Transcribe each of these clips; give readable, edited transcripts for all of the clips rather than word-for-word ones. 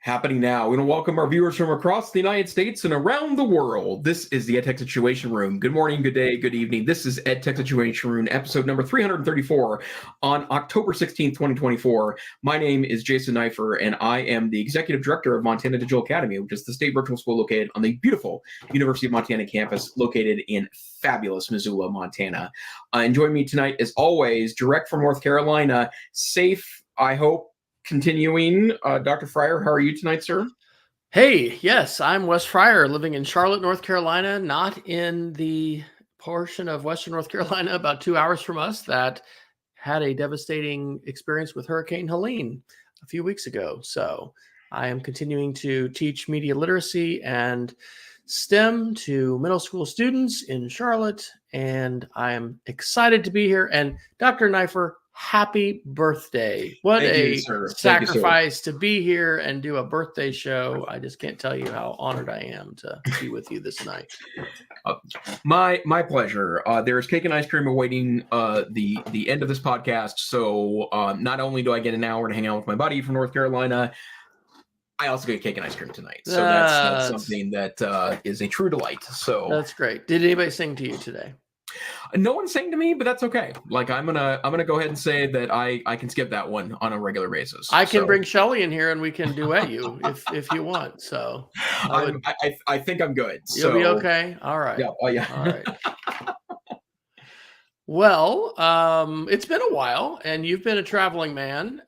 Happening now. We want to welcome our viewers from across the United States and around the world. This is the EdTech Situation Room. Good morning, good day, good evening. This is EdTech Situation Room, episode number 334 on October 16th, 2024. My name is Jason Neiffer, and I am the Executive Director of Montana Digital Academy, which is the state virtual school located on the beautiful University of Montana campus located in fabulous Missoula, Montana. And joining me tonight, as always, direct from North Carolina, safe, I hope, continuing. Dr. Fryer, how are you tonight, sir? Hey, yes, I'm Wes Fryer, living in Charlotte, North Carolina, not in the portion of Western North Carolina about 2 hours from us that had a devastating experience with Hurricane Helene a few weeks ago. So I am continuing to teach media literacy and STEM to middle school students in Charlotte, and I am excited to be here. And Dr. Neiffer, happy birthday. What a sacrifice to be here and do a birthday show. I just can't tell you how honored I am to be with you this night. My pleasure. There's cake and ice cream awaiting the end of this podcast. So not only do I get an hour to hang out with my buddy from North Carolina, I also get cake and ice cream tonight. So that's something that is a true delight. So that's great. Did anybody sing to you today? No one sang to me, but that's okay. Like I'm gonna go ahead and say that I can skip that one on a regular basis. I can bring Shelly in here and we can duet you if you want. So I think I'm good. You'll be okay. All right. Yeah. Oh yeah. All right. Well, it's been a while, and you've been a traveling man.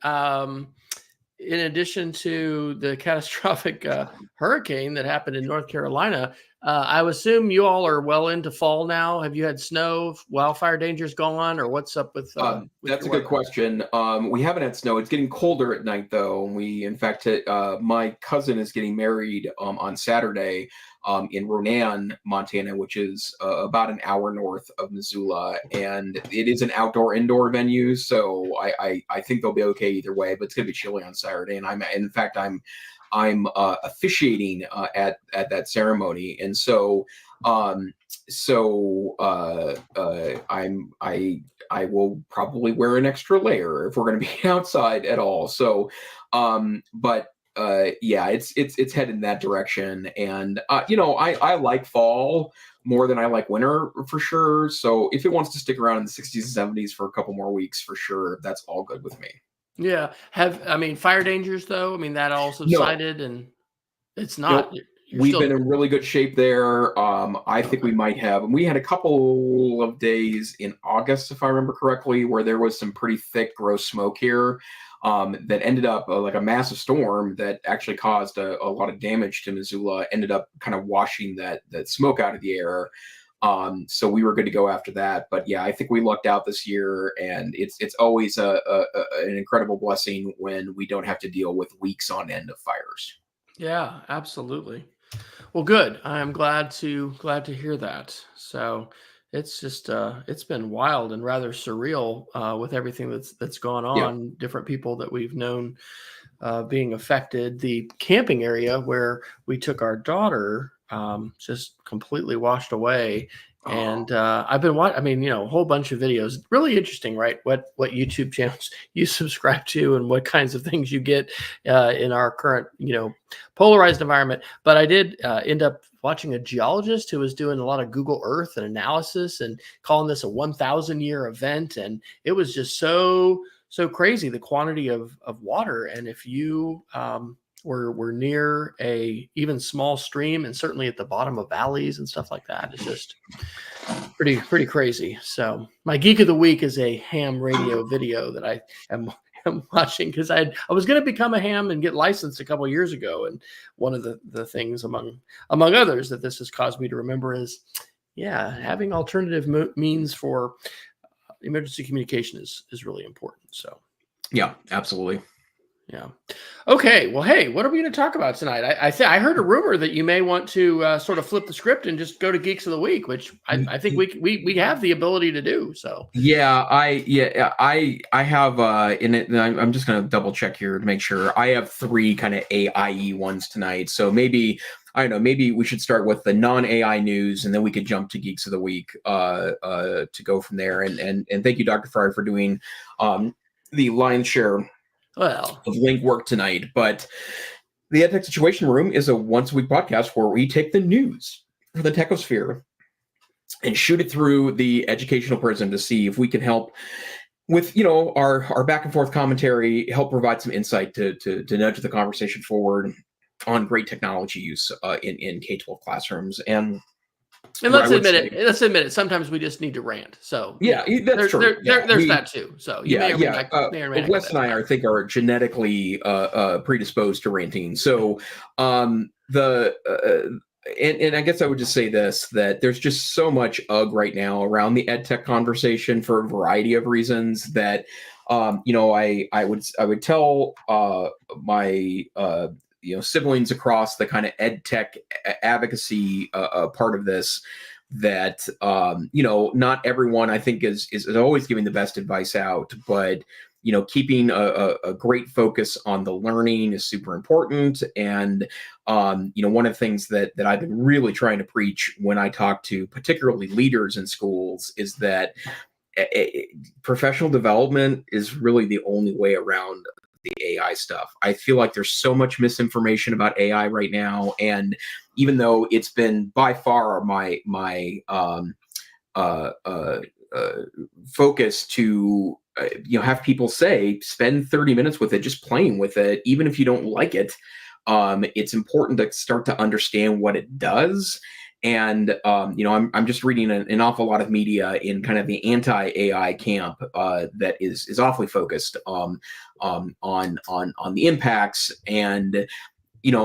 In addition to the catastrophic hurricane that happened in North Carolina, I would assume you all are well into fall now. Have you had snow? Wildfire danger's gone, or what's up with? That's a good question. We haven't had snow. It's getting colder at night, though. We, in fact, my cousin is getting married on Saturday in Ronan, Montana, which is about an hour north of Missoula, and it is an outdoor-indoor venue. So I think they'll be okay either way. But it's gonna be chilly on Saturday, and I'm officiating at that ceremony, and so I will probably wear an extra layer if we're going to be outside at all. So, yeah, it's headed in that direction, and I like fall more than I like winter for sure. So if it wants to stick around in the 60s and 70s for a couple more weeks, for sure, that's all good with me. Yeah. Fire dangers though? I mean, that all subsided and it's not. Nope. We've been in really good shape there. I think we had a couple of days in August, if I remember correctly, where there was some pretty thick, gross smoke here that ended up like a massive storm that actually caused a lot of damage to Missoula, ended up kind of washing that smoke out of the air. So we were good to go after that. But yeah, I think we lucked out this year, and it's always an incredible blessing when we don't have to deal with weeks on end of fires. Yeah, absolutely. Well, good. I am glad to hear that. So it's just it's been wild and rather surreal with everything that's gone on. Yeah. Different people that we've known being affected. The camping area where we took our daughter just completely washed away. And I've been watching, a whole bunch of videos. Really interesting, right? What YouTube channels you subscribe to and what kinds of things you get in our current, polarized environment. But I did end up watching a geologist who was doing a lot of Google Earth and analysis and calling this a 1,000-year event. And it was just so crazy, the quantity of water. And if you we're near a even small stream, and certainly at the bottom of valleys and stuff like that, it's just pretty crazy. So my geek of the week is a ham radio video that I am watching because I was going to become a ham and get licensed a couple of years ago. And one of the things among others that this has caused me to remember is, having alternative means for emergency communication is really important. So yeah, absolutely. Yeah. Okay. Well, hey, what are we going to talk about tonight? I heard a rumor that you may want to sort of flip the script and just go to Geeks of the Week, which I think we have the ability to do. So I have in it. I'm just going to double check here to make sure. I have 3 kind of AIE ones tonight. So maybe we should start with the non-AI news, and then we could jump to Geeks of the Week to go from there. And thank you, Dr. Fryer, for doing the lion's share of link work tonight. But The EdTech Situation Room is a once-a-week podcast where we take the news for the techosphere and shoot it through the educational prism to see if we can help with, our back and forth commentary, help provide some insight to nudge the conversation forward on great technology use in K-12 classrooms. And let's admit it. Sometimes we just need to rant. So that's true. There's that too. So may or may not Wes and I think are genetically predisposed to ranting. So and I guess I would just say this, that there's just so much right now around the EdTech conversation for a variety of reasons that I would tell my siblings across the kind of EdTech advocacy part of this, that not everyone, I think, is always giving the best advice out, but keeping a great focus on the learning is super important. And one of the things that I've been really trying to preach when I talk to particularly leaders in schools is that professional development is really the only way around the AI stuff. I feel like there's so much misinformation about AI right now, and even though it's been by far my focus to have people say, spend 30 minutes with it, just playing with it, even if you don't like it, it's important to start to understand what it does. And I'm just reading an awful lot of media in kind of the anti-AI camp that is awfully focused on the impacts. And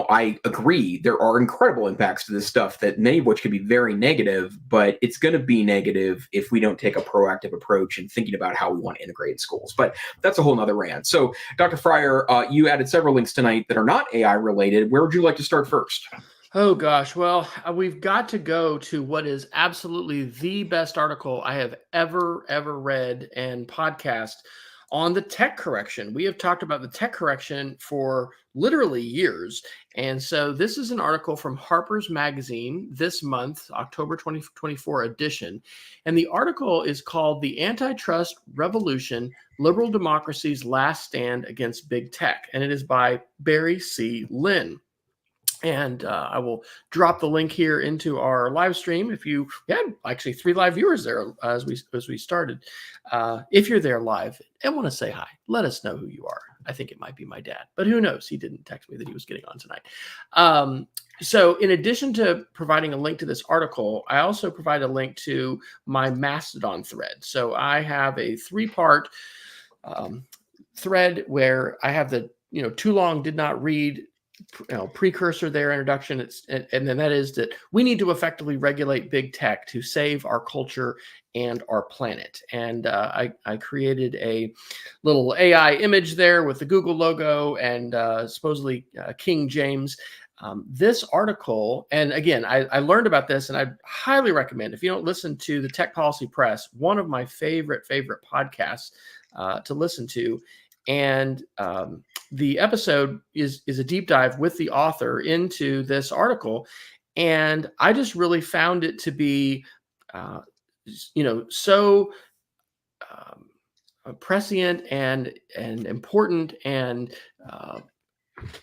I agree, there are incredible impacts to this stuff, that many of which could be very negative, but it's going to be negative if we don't take a proactive approach in thinking about how we want to integrate in schools. But that's a whole nother rant. So, Dr. Fryer, you added several links tonight that are not AI related. Where would you like to start first? Oh, gosh. Well, we've got to go to what is absolutely the best article I have ever read and podcast on the tech correction. We have talked about the tech correction for literally years. And so this is an article from Harper's Magazine this month, October 2024 edition. And the article is called "The Antitrust Revolution, Liberal Democracy's Last Stand Against Big Tech." And it is by Barry C. Lynn. And I will drop the link here into our live stream. We had actually 3 live viewers there as we started. If you're there live and want to say hi, let us know who you are. I think it might be my dad, but who knows? He didn't text me that he was getting on tonight. So in addition to providing a link to this article, I also provide a link to my Mastodon thread. So I have a 3-part thread where I have the too long did not read precursor there, introduction. And then that is that we need to effectively regulate big tech to save our culture and our planet. And I created a little AI image there with the Google logo and supposedly King James. This article, and again, I learned about this, and I highly recommend, if you don't listen to the Tech Policy Press, one of my favorite podcasts to listen to. And the episode is a deep dive with the author into this article. And I just really found it to be, so prescient and important, and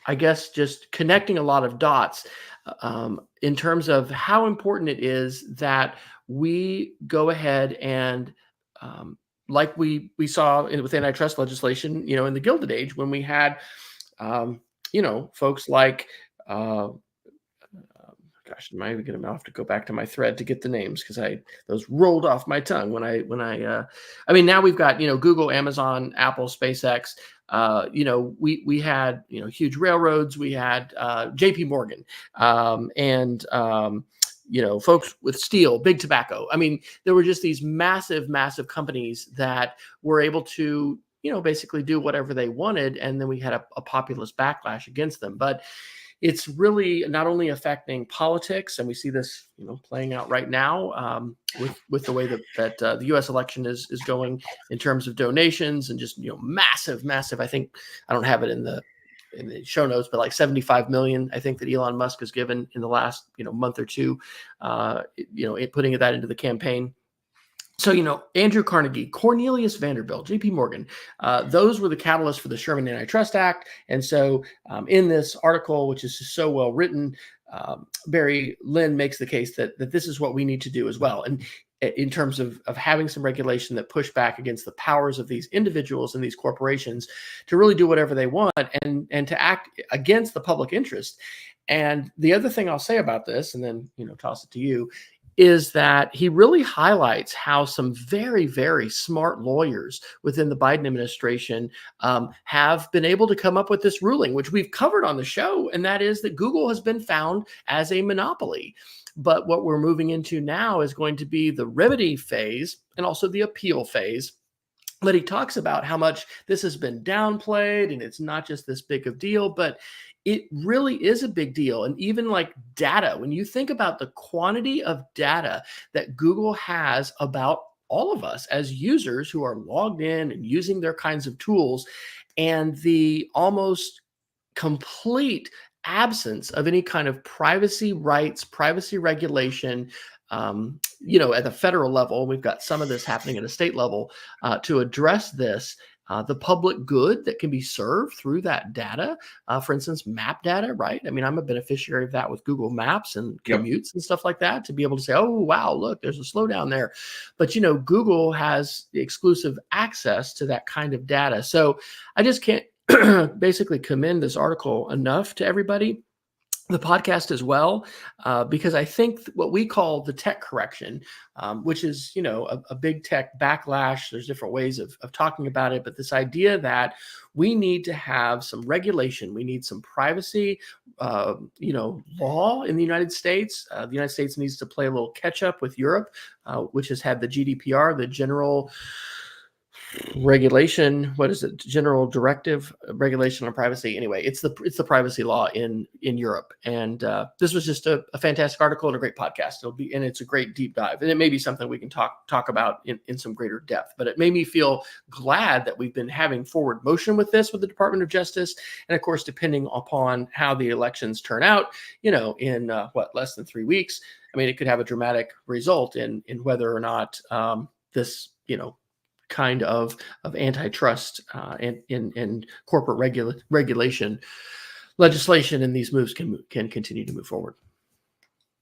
I guess just connecting a lot of dots in terms of how important it is that we go ahead and like we saw with antitrust legislation, in the Gilded Age, when we had, folks like, gosh, am I even going to have to go back to my thread to get the names, because those rolled off my tongue now we've got, Google, Amazon, Apple, SpaceX. We had, huge railroads. We had JP Morgan and folks with steel, big tobacco. I mean, there were just these massive companies that were able to, basically do whatever they wanted. And then we had a populist backlash against them. But it's really not only affecting politics, and we see this, playing out right now with the way that the U.S. election is going in terms of donations and just, massive. I think I don't have it in the show notes, but like 75 million, I think, that Elon Musk has given in the last, month or two, putting that into the campaign. So, Andrew Carnegie, Cornelius Vanderbilt, J.P. Morgan, those were the catalysts for the Sherman Antitrust Act. And so in this article, which is just so well written, Barry Lynn makes the case that this is what we need to do as well. And in terms of having some regulation that push back against the powers of these individuals and these corporations to really do whatever they want and to act against the public interest. And the other thing I'll say about this, and then, toss it to you, is that he really highlights how some very, very smart lawyers within the Biden administration have been able to come up with this ruling, which we've covered on the show, and that is that Google has been found as a monopoly. But what we're moving into now is going to be the remedy phase and also the appeal phase. But he talks about how much this has been downplayed and it's not just this big of deal, but it really is a big deal. And even like data, when you think about the quantity of data that Google has about all of us as users who are logged in and using their kinds of tools, and the almost complete absence of any kind of privacy rights, privacy regulation, at the federal level, we've got some of this happening at a state level to address this. The public good that can be served through that data, for instance, map data, right? I mean, I'm a beneficiary of that with Google Maps and commutes and stuff like that, to be able to say, oh, wow, look, there's a slowdown there. But, Google has the exclusive access to that kind of data. So I just can't basically commend this article enough to everybody. The podcast as well, because I think what we call the tech correction, which is, a big tech backlash. There's different ways of talking about it, but this idea that we need to have some regulation, we need some privacy, law in the United States. The United States needs to play a little catch up with Europe, which has had the GDPR, the general regulation, general directive regulation on privacy. Anyway, it's the privacy law in Europe. And this was just a fantastic article and a great podcast. It's a great deep dive, and it may be something we can talk about in some greater depth. But it made me feel glad that we've been having forward motion with this with the Department of Justice. And of course, depending upon how the elections turn out, in less than 3 weeks, I mean, it could have a dramatic result in whether or not this kind of antitrust and corporate regulation legislation and these moves can continue to move forward.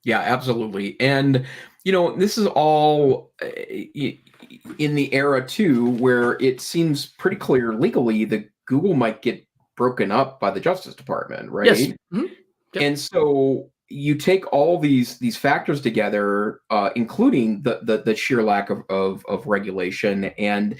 Yeah, absolutely. And, this is all in the era too, where it seems pretty clear legally that Google might get broken up by the Justice Department, right? Yes. Mm-hmm. Yep. And so you take all these factors together, including the sheer lack of regulation, and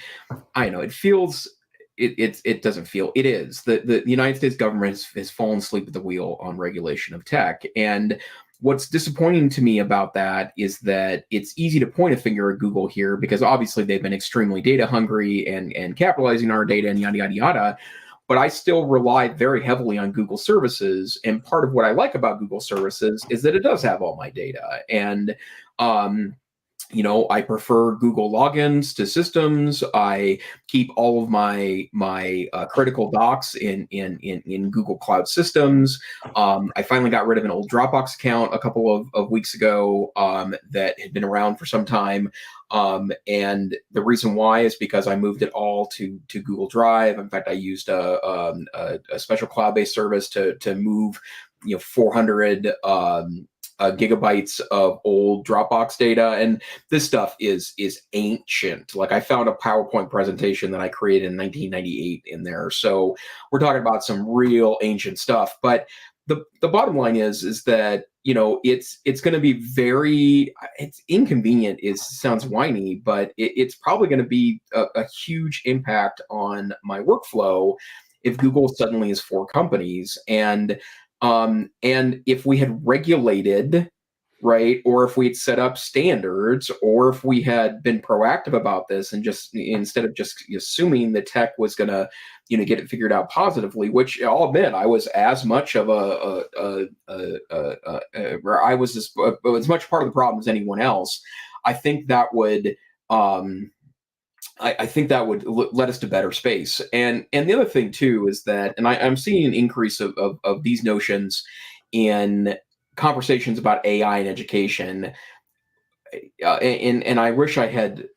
I know it feels it doesn't feel it is the United States government has fallen asleep at the wheel on regulation of tech. And what's disappointing to me about that is that it's easy to point a finger at Google here, because obviously they've been extremely data hungry and capitalizing on our data and yada yada yada. But I still rely very heavily on Google services. And part of what I like about Google services is that it does have all my data. And, I prefer Google logins to systems. I keep all of my critical docs in Google Cloud systems. I finally got rid of an old Dropbox account a couple of weeks ago that had been around for some time. And the reason why is because I moved it all to Google Drive. In fact, I used a special cloud-based service to move 400 gigabytes of old Dropbox data. And this stuff is ancient. Like, I found a PowerPoint presentation that I created in 1998 in there. So we're talking about some real ancient stuff. But the bottom line is that it's going to be it's inconvenient. Sounds whiny, but it's probably going to be a huge impact on my workflow if Google suddenly is 4 companies. And if we had regulated, right, or if we'd set up standards, or if we had been proactive about this and just instead of just assuming the tech was going to get it figured out positively, which I'll admit I was as much of I was as much part of the problem as anyone else. I think that would I think that would let us to better space. And the other thing too is that, and I'm seeing an increase of these notions in conversations about AI and education. and I wish I had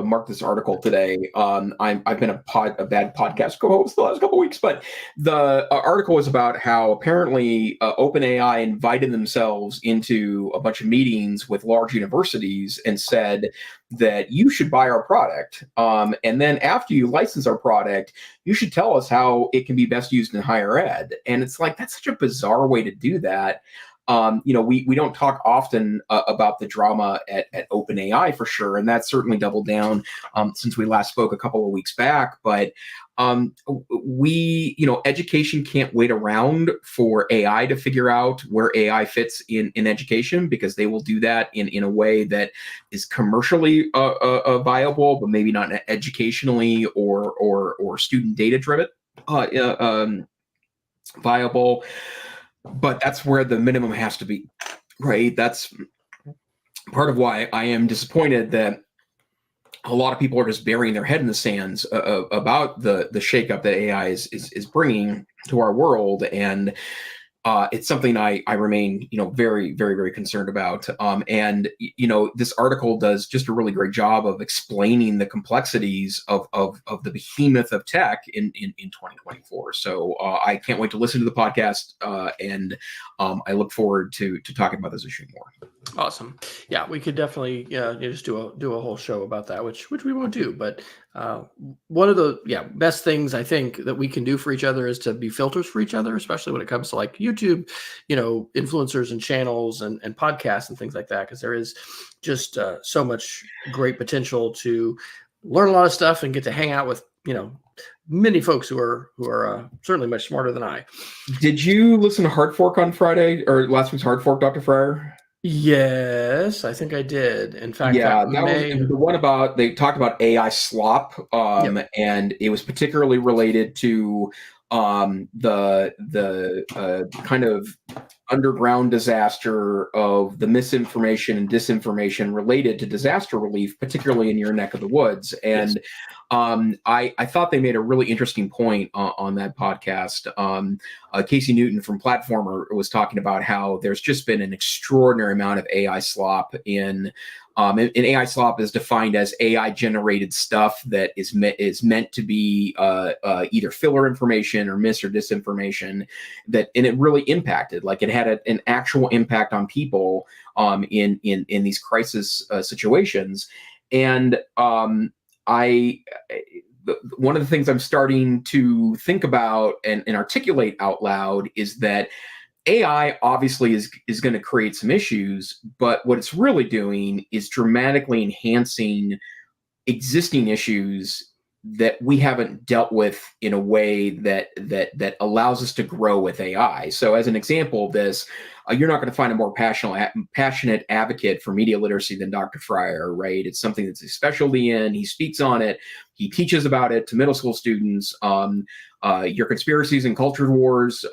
marked this article today. I've been a bad podcast co-host the last couple of weeks, but the article was about how apparently OpenAI invited themselves into a bunch of meetings with large universities and said that you should buy our product, and then after you license our product, you should tell us how it can be best used in higher ed. And it's like, that's such a bizarre way to do that. We don't talk often about the drama at OpenAI for sure, and that's certainly doubled down since we last spoke a couple of weeks back. But education can't wait around for AI to figure out where AI fits in education, because they will do that in a way that is commercially viable, but maybe not educationally or student data driven viable. But that's where the minimum has to be, right? That's part of why I am disappointed that a lot of people are just burying their head in the sands about the shakeup that AI is bringing to our world. And it's something I remain, very, very, very concerned about. And this article does just a really great job of explaining the complexities of the behemoth of tech in 2024. So I can't wait to listen to the podcast, and I look forward to talking about this issue more. Awesome. Yeah, we could definitely just do a whole show about that, which we won't do. But one of the best things I think that we can do for each other is to be filters for each other, especially when it comes to like YouTube, influencers and channels and podcasts and things like that, because there is just so much great potential to learn a lot of stuff and get to hang out with many folks who are certainly much smarter than I. Did you listen to Hard Fork on Friday, or last week's Hard Fork, Dr. Fryer? Yes, I think I did. In fact, that was the one about, they talked about AI slop, and it was particularly related to the kind of underground disaster of the misinformation and disinformation related to disaster relief, particularly in your neck of the woods. And yes. I thought they made a really interesting point on that podcast. Casey Newton from Platformer was talking about how there's just been an extraordinary amount of AI slop and AI slop is defined as AI generated stuff that is meant to be either filler information or mis or disinformation, and it really impacted, like it had an actual impact on people in these crisis situations. And one of the things I'm starting to think about and articulate out loud is that AI obviously is going to create some issues, but what it's really doing is dramatically enhancing existing issues that we haven't dealt with in a way that allows us to grow with AI. So as an example of this, you're not going to find a more passionate advocate for media literacy than Dr. Fryer, right? It's something that's his specialty in. He speaks on it. He teaches about it to middle school students. Your Conspiracies and Culture Wars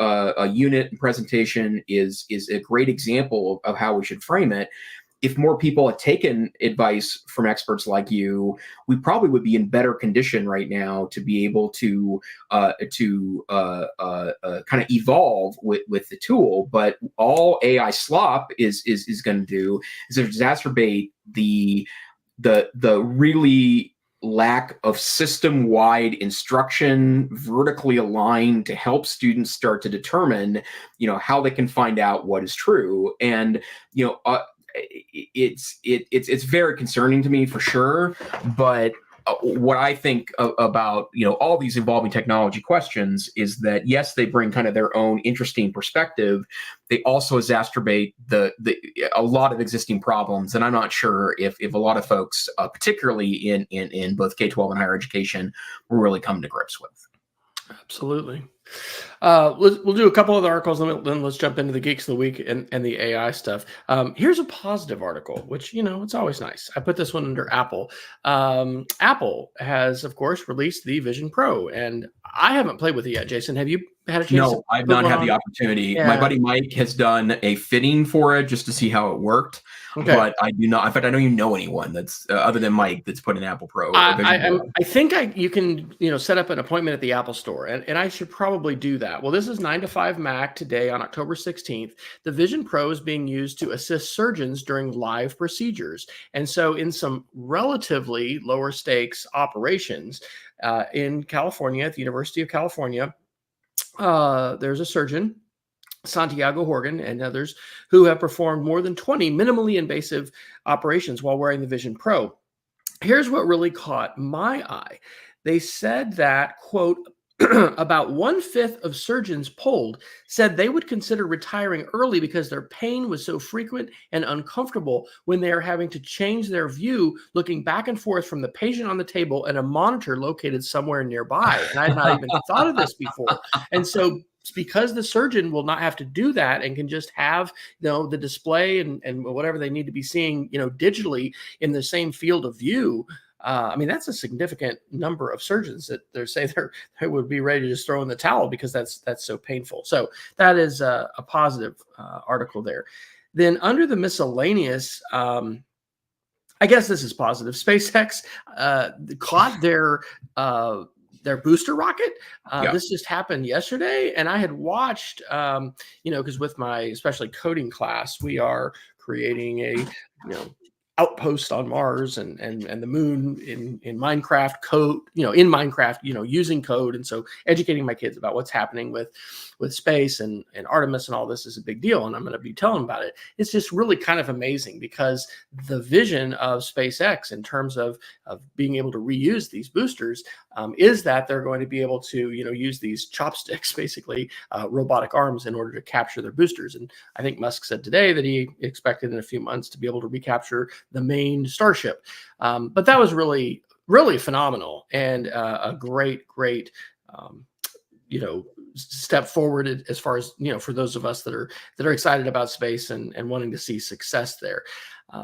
unit and presentation is a great example of how we should frame it. If more people had taken advice from experts like you, we probably would be in better condition right now to be able to kind of evolve with the tool. But all AI slop is going to do is exacerbate the really lack of system-wide instruction, vertically aligned to help students start to determine, how they can find out what is true. And it's very concerning to me for sure. But what I think about all these evolving technology questions is that yes, they bring kind of their own interesting perspective. They also exacerbate a lot of existing problems, and I'm not sure if a lot of folks, particularly in both K-12 and higher education, will really come to grips with. Absolutely. We'll do a couple other articles, and then let's jump into the Geeks of the Week and the AI stuff. Here's a positive article, which, it's always nice. I put this one under Apple. Apple has, of course, released the Vision Pro, and I haven't played with it yet. Jason, have you had a chance to No, I've put not one had the on? opportunity. My Yeah. buddy Mike has done a fitting for it just to see how it worked, Okay. but I do not. In fact, I don't even know anyone that's other than Mike that's put an Apple Pro or Vision Pro on. I think you can, set up an appointment at the Apple Store, and I should probably do that. Well, this is 9 to 5 Mac today on October 16th. The Vision Pro is being used to assist surgeons during live procedures. And so in some relatively lower stakes operations in California, at the University of California, there's a surgeon, Santiago Horgan, and others who have performed more than 20 minimally invasive operations while wearing the Vision Pro. Here's what really caught my eye. They said that, quote, about 1/5 of surgeons polled said they would consider retiring early because their pain was so frequent and uncomfortable when they are having to change their view, looking back and forth from the patient on the table and a monitor located somewhere nearby. And I had not even thought of this before. And so because the surgeon will not have to do that and can just have the display and whatever they need to be seeing digitally in the same field of view. I mean, that's a significant number of surgeons that they would be ready to just throw in the towel because that's so painful. So that is a positive article there. Then under the miscellaneous, I guess this is positive. SpaceX caught their booster rocket. Yeah. This just happened yesterday, and I had watched, because with my especially coding class, we are creating a outpost on Mars and the moon in Minecraft code, in Minecraft, using code. And so educating my kids about what's happening with space and Artemis and all this is a big deal. And I'm going to be telling them about it. It's just really kind of amazing because the vision of SpaceX in terms of being able to reuse these boosters is that they're going to be able to, use these chopsticks, basically robotic arms in order to capture their boosters. And I think Musk said today that he expected in a few months to be able to recapture the main Starship. But that was really, really phenomenal and a great, step forward as far as, for those of us that are excited about space and wanting to see success there.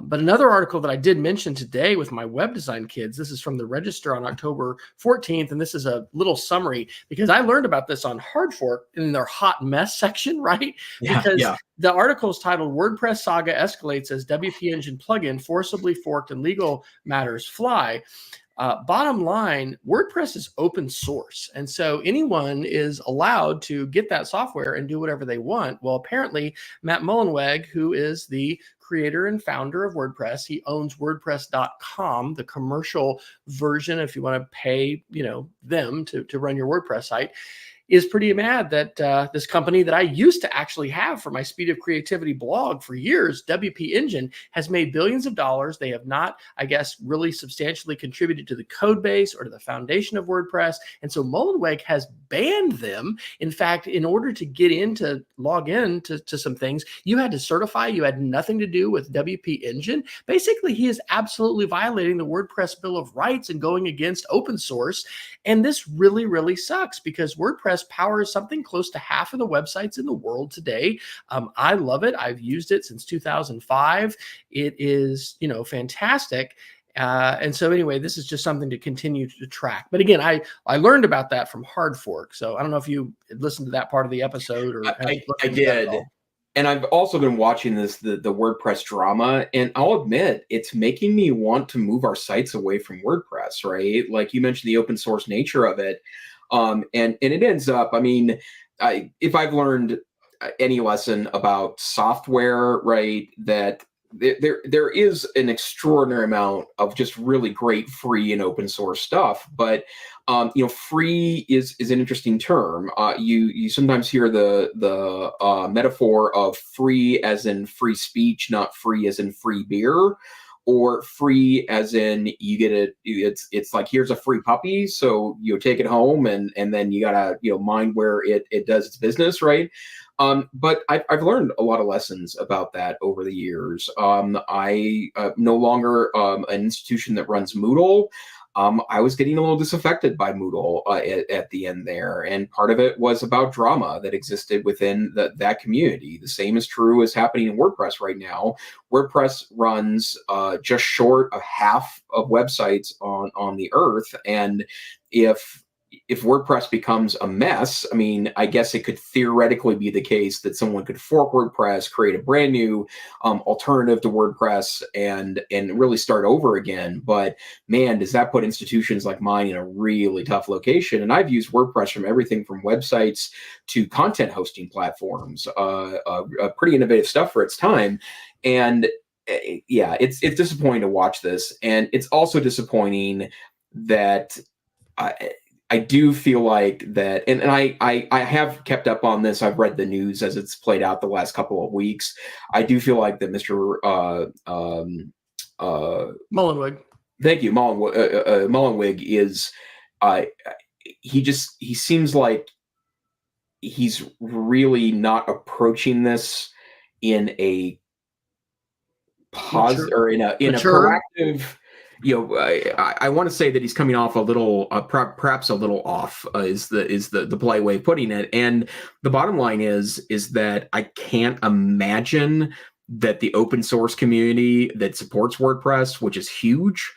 But another article that I did mention today with my web design kids, this is from the Register on October 14th, and this is a little summary because I learned about this on Hard Fork in their hot mess section, right? Because the article is titled WordPress Saga Escalates as WP Engine Plugin Forcibly Forked and Legal Matters Fly. Bottom line, WordPress is open source. And so anyone is allowed to get that software and do whatever they want. Well, apparently Matt Mullenweg, who is the creator and founder of WordPress, he owns WordPress.com, the commercial version, if you want to pay, them to run your WordPress site, is pretty mad that this company that I used to actually have for my Speed of Creativity blog for years, WP Engine, has made billions of dollars. They have not, I guess, really substantially contributed to the code base or to the foundation of WordPress. And so Mullenweg has banned them. In fact, in order to get in to log in to some things, you had to certify you had nothing to do with WP Engine. Basically, he is absolutely violating the WordPress Bill of Rights and going against open source. And this really, really sucks because WordPress powers something close to half of the websites in the world today. I love it. I've used it since 2005. It is, fantastic. And so anyway, this is just something to continue to track. But again, I learned about that from Hard Fork. So I don't know if you listened to that part of the episode or I did. And I've also been watching the WordPress drama, and I'll admit it's making me want to move our sites away from WordPress, right? Like you mentioned the open source nature of it. And it ends up, I mean, if I've learned any lesson about software, right, that there is an extraordinary amount of just really great free and open source stuff, but free is an interesting term. You sometimes hear the metaphor of free as in free speech, not free as in free beer, or free as in you get it. It's like, here's a free puppy, so you take it home and then you gotta mind where it does its business, right? But I've learned a lot of lessons about that over the years. I no longer an institution that runs Moodle. I was getting a little disaffected by Moodle at the end there. And part of it was about drama that existed within that community. The same is true as happening in WordPress right now. WordPress runs just short of half of websites on the earth. And if if WordPress becomes a mess, I mean, I guess it could theoretically be the case that someone could fork WordPress, create a brand new alternative to WordPress, and really start over again. But man, does that put institutions like mine in a really tough location? And I've used WordPress from everything from websites to content hosting platforms. Pretty innovative stuff for its time, and yeah, it's disappointing to watch this, and it's also disappointing that I do feel like that, and I have kept up on this. I've read the news as it's played out the last couple of weeks. I do feel like that Mr. Mullenweg. Thank you, Mullenweg is he seems like he's really not approaching this in a positive or in a proactive. I want to say that he's coming off a little, perhaps a little off, is the polite way of putting it. And the bottom line is that I can't imagine that the open source community that supports WordPress, which is huge,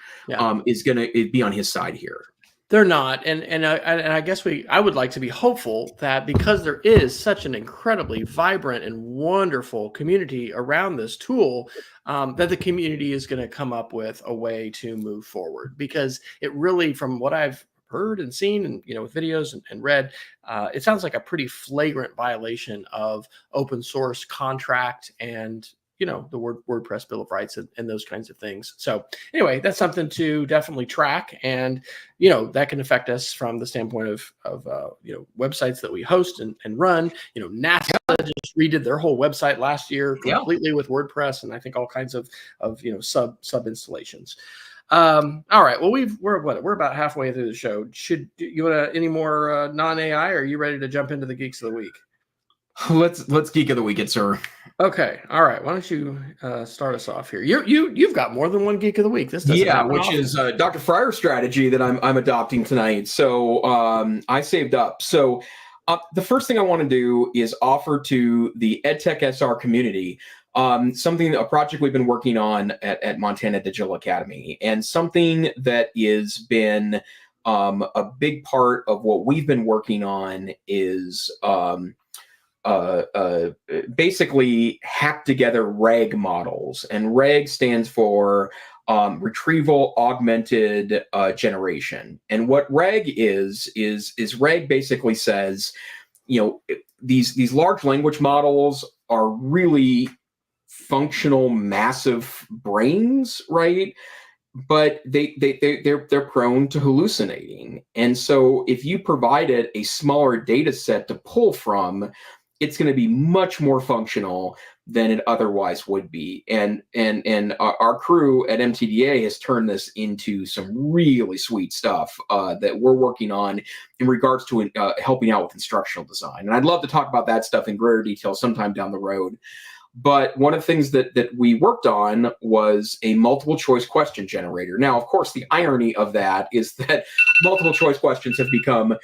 is going to be on his side here. They're not, and I guess I would like to be hopeful that because there is such an incredibly vibrant and wonderful community around this tool, that the community is going to come up with a way to move forward. Because it really, from what I've heard and seen, and with videos and read, it sounds like a pretty flagrant violation of open source contract and the WordPress Bill of Rights and those kinds of things. So anyway, that's something to definitely track, and that can affect us from the standpoint of websites that we host and run. NASA just redid their whole website last year completely with WordPress, and I think all kinds of sub installations. All right, well we're about halfway through the show. Should you want any more non-AI, or are you ready to jump into the geeks of the week? Let's geek of the week it, sir. Okay, all right. Why don't you start us off here? You've got more than one geek of the week. This doesn't happen which often. Is Dr. Fryer's strategy that I'm adopting tonight. So I saved up. So the first thing I want to do is offer to the EdTech SR community a project we've been working on at Montana Digital Academy, and something that has been a big part of what we've been working on is basically hack together RAG models, and RAG stands for retrieval augmented generation. And what RAG is RAG basically says, these large language models are really functional, massive brains, right? But they're prone to hallucinating. And so if you provided a smaller data set to pull from, it's going to be much more functional than it otherwise would be. And our crew at MTDA has turned this into some really sweet stuff that we're working on in regards to helping out with instructional design. And I'd love to talk about that stuff in greater detail sometime down the road. But one of the things that we worked on was a multiple choice question generator. Now, of course, the irony of that is that multiple choice questions have become,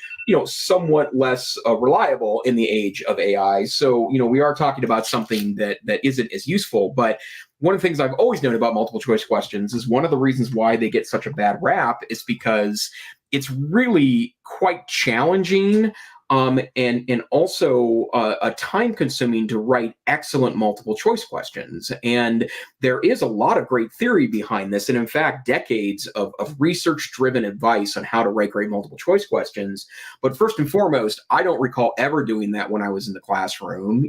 somewhat less reliable in the age of AI. So, we are talking about something that isn't as useful. But one of the things I've always known about multiple choice questions is one of the reasons why they get such a bad rap is because it's really quite challenging. And also time-consuming to write excellent multiple-choice questions. And there is a lot of great theory behind this, and in fact, decades of research-driven advice on how to write great multiple-choice questions. But first and foremost, I don't recall ever doing that when I was in the classroom,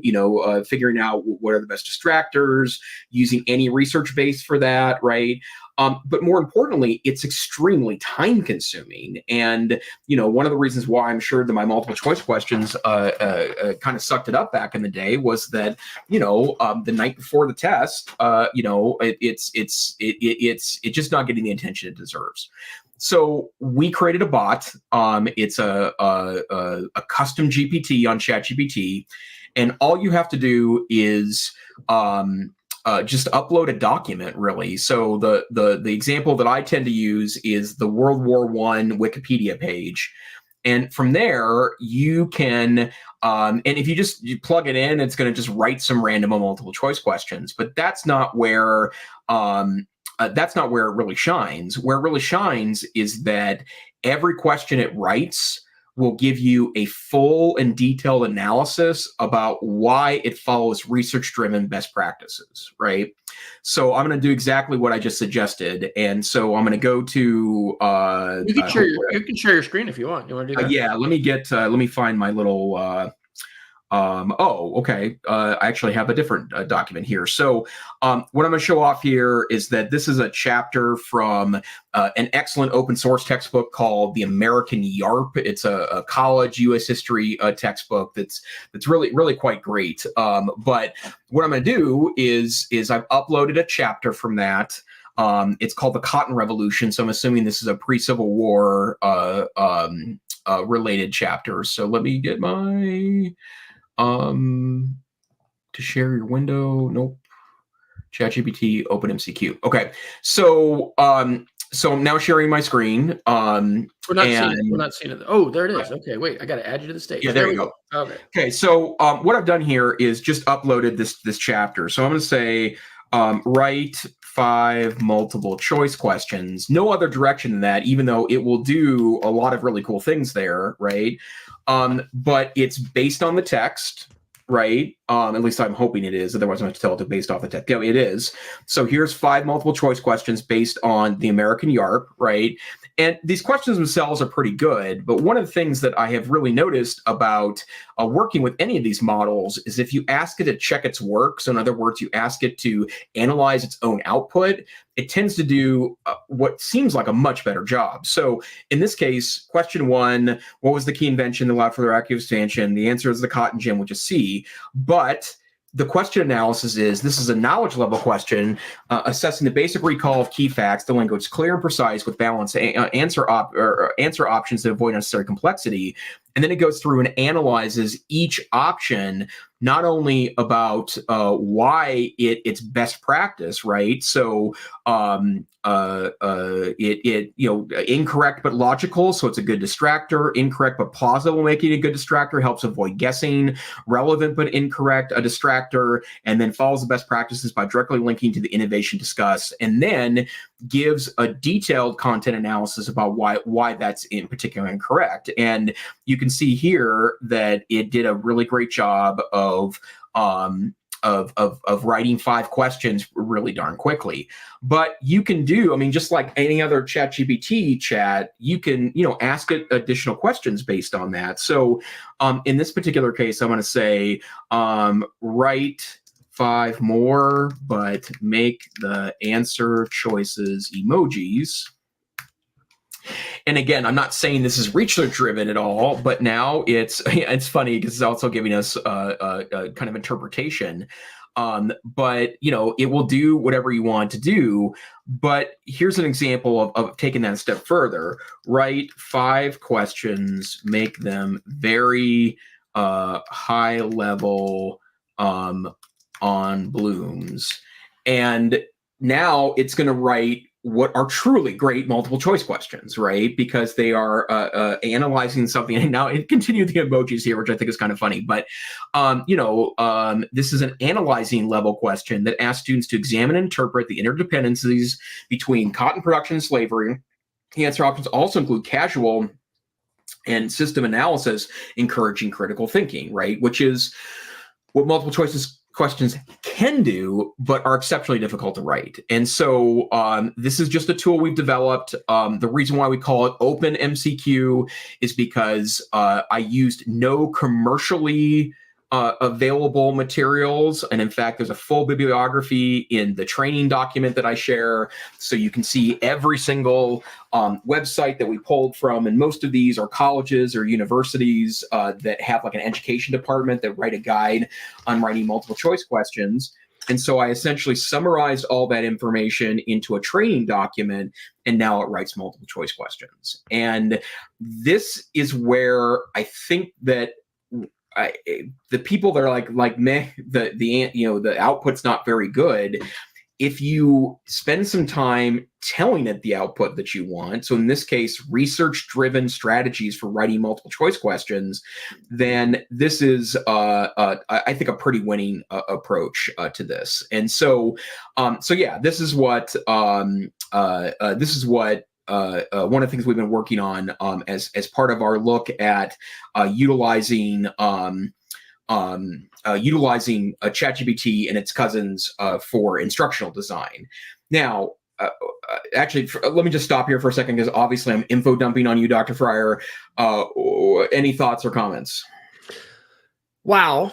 figuring out what are the best distractors, using any research base for that, right? But more importantly, it's extremely time consuming. And, one of the reasons why I'm sure that my multiple choice questions kind of sucked it up back in the day was that, the night before the test, it's just not getting the attention it deserves. So we created a bot. It's a custom GPT on ChatGPT. And all you have to do is just upload a document, really. So the example that I tend to use is the World War I Wikipedia page. And from there, you can, and if you plug it in, it's going to just write some random multiple choice questions. But that's not where it really shines. Where it really shines is that every question it writes will give you a full and detailed analysis about why it follows research-driven best practices, right? So I'm going to do exactly what I just suggested. And so I'm going to go to you can share your screen if you want. You want to do that? yeah, let me find my little okay. I actually have a different document here. So what I'm going to show off here is that this is a chapter from an excellent open source textbook called The American YARP. It's a college U.S. history textbook that's really, really quite great. But what I'm going to do is I've uploaded a chapter from that. It's called The Cotton Revolution. So I'm assuming this is a pre-Civil War related chapter. So let me get my... to share your window. Nope. ChatGPT, OpenMCQ. Okay. So, so I'm now sharing my screen. We're not seeing it. Oh, there it is. Okay. Wait, I got to add you to the stage. Yeah, there you go. Okay. Okay. So, what I've done here is just uploaded this chapter. So I'm going to say, write 5 multiple choice questions. No other direction than that, even though it will do a lot of really cool things there, right? But it's based on the text, right? At least I'm hoping it is. Otherwise, I'm going to tell it to based off the text. Yeah, it is. So here's 5 multiple choice questions based on the American YARP, right? And these questions themselves are pretty good. But one of the things that I have really noticed about working with any of these models is if you ask it to check its work, so in other words, you ask it to analyze its own output, it tends to do what seems like a much better job. So in this case, question 1, what was the key invention that allowed for their active expansion? The answer is the cotton gin, which is C. But the question analysis this is a knowledge level question assessing the basic recall of key facts, the language clear and precise with balanced answer options to avoid unnecessary complexity. And then it goes through and analyzes each option, not only about why it's best practice, right? So incorrect but logical, so it's a good distractor. Incorrect but plausible, making it a good distractor, helps avoid guessing. Relevant but incorrect, a distractor, and then follows the best practices by directly linking to the innovation discussed, and then gives a detailed content analysis about why that's in particular incorrect. And you can see here that it did a really great job of writing 5 questions really darn quickly. But you can do, I mean, just like any other ChatGPT chat, you can, ask it additional questions based on that. So in this particular case, I'm going to say, write 5 more, but make the answer choices emojis. And again, I'm not saying this is research driven at all, but now it's funny because it's also giving us a kind of interpretation. But it will do whatever you want to do. But here's an example of taking that a step further. Write 5 questions, make them very high level on blooms, and now it's going to write what are truly great multiple choice questions, right? Because they are analyzing something. And now it continued the emojis here, which I think is kind of funny. But, this is an analyzing level question that asks students to examine and interpret the interdependencies between cotton production and slavery. The answer options also include casual and system analysis, encouraging critical thinking, right? Which is what multiple choices questions can do, but are exceptionally difficult to write. And so this is just a tool we've developed. The reason why we call it Open MCQ is because I used no commercially available materials. And in fact, there's a full bibliography in the training document that I share. So you can see every single website that we pulled from. And most of these are colleges or universities that have like an education department that write a guide on writing multiple choice questions. And so I essentially summarized all that information into a training document, and now it writes multiple choice questions. And this is where I think that the people that are like meh, the output's not very good. If you spend some time telling it the output that you want, so in this case, research-driven strategies for writing multiple choice questions, then this is, I think, a pretty winning approach to this. And so, yeah, this is what one of the things we've been working on as part of our look at utilizing ChatGPT and its cousins for instructional design. Now, actually, let me just stop here for a second because obviously I'm info dumping on you, Dr. Fryer. Any thoughts or comments? Wow.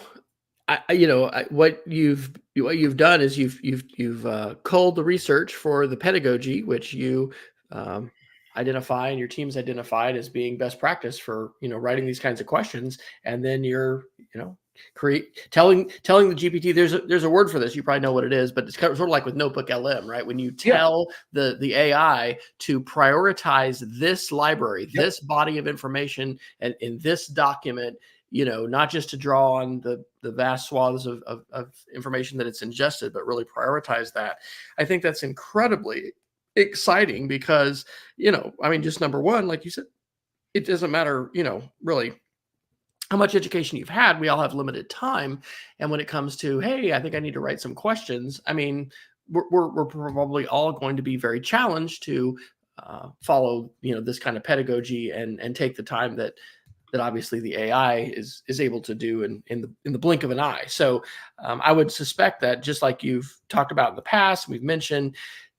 What you've done is you've culled the research for the pedagogy, which you identify and your team's identified as being best practice for writing these kinds of questions, and then you're telling the GPT. There's a word for this. You probably know what it is, but it's kind of sort of like with Notebook LM, right? When you tell the AI to prioritize this library, this body of information, and in this document. Not just to draw on the vast swaths of information that it's ingested, but really prioritize that. I think that's incredibly exciting because, just number one, like you said, it doesn't matter, really how much education you've had. We all have limited time. And when it comes to, hey, I think I need to write some questions, we're probably all going to be very challenged to follow, this kind of pedagogy and take the time that obviously the AI is able to do in the blink of an eye. So I would suspect that just like you've talked about in the past, we've mentioned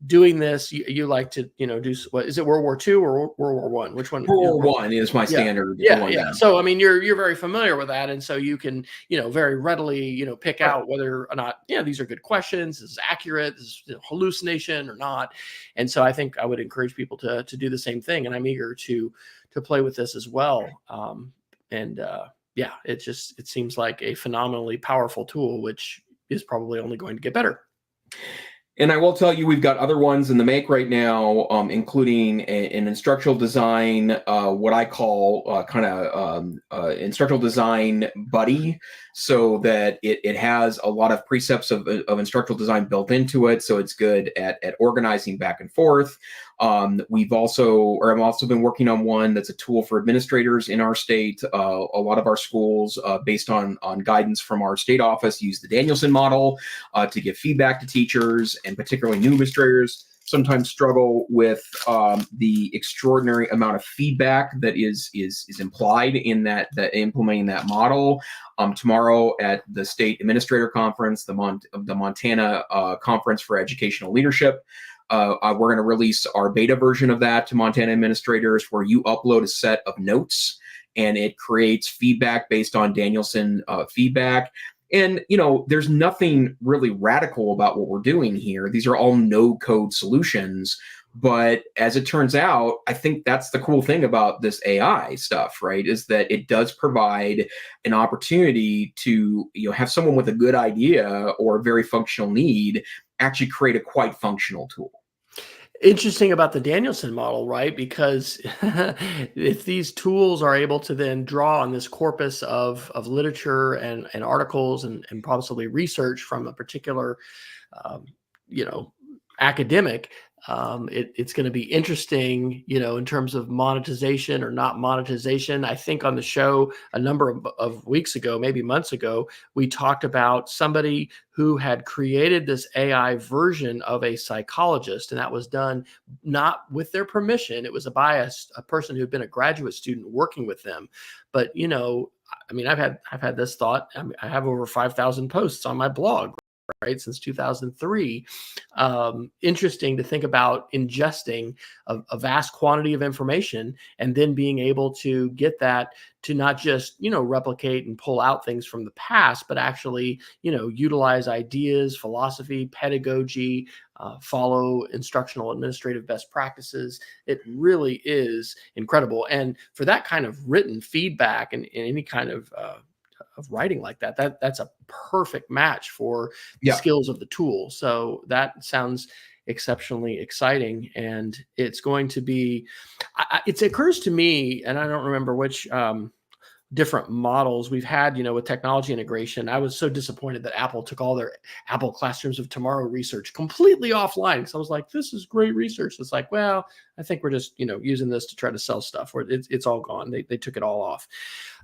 doing this. You like to do what is it, World War II or World War One? Which one? World War I is my standard. Yeah. So you're very familiar with that, and so you can very readily pick out whether or not these are good questions. This is accurate. This is hallucination or not. And so I think I would encourage people to do the same thing, and I'm eager to play with this as well. It seems like a phenomenally powerful tool, which is probably only going to get better. And I will tell you, we've got other ones in the make right now, including an instructional design, what I call instructional design buddy, so that it has a lot of precepts of instructional design built into it. So it's good at organizing back and forth. I've also been working on one that's a tool for administrators in our state. A lot of our schools, based on guidance from our state office, use the Danielson model to give feedback to teachers, and particularly new administrators sometimes struggle with the extraordinary amount of feedback that is implied in that implementing that model. Tomorrow at the State Administrator Conference, the Montana Conference for Educational Leadership, we're going to release our beta version of that to Montana administrators, where you upload a set of notes and it creates feedback based on Danielson feedback. And, there's nothing really radical about what we're doing here. These are all no-code solutions. But as it turns out, I think that's the cool thing about this AI stuff, right? Is that it does provide an opportunity to, have someone with a good idea or a very functional need actually create a quite functional tool. Interesting about the Danielson model, right? Because if these tools are able to then draw on this corpus of literature and articles and possibly research from a particular, academic, it's going to be interesting, in terms of monetization or not monetization. I think on the show a number of weeks ago, maybe months ago, we talked about somebody who had created this AI version of a psychologist, and that was done not with their permission. It was a person who had been a graduate student working with them. But, I've had this thought. I have over 5,000 posts on my blog, right, since 2003. Interesting to think about ingesting a vast quantity of information and then being able to get that to not just, replicate and pull out things from the past, but actually, utilize ideas, philosophy, pedagogy, follow instructional administrative best practices. It really is incredible. And for that kind of written feedback and any kind of writing like that's a perfect match for the skills of the tool. So that sounds exceptionally exciting, and it's going to be. It occurs to me, and I don't remember which different models we've had, with technology integration. I was so disappointed that Apple took all their Apple Classrooms of Tomorrow research completely offline. Because I was like, this is great research. It's like, well, I think we're just, using this to try to sell stuff, or it's all gone. They took it all off.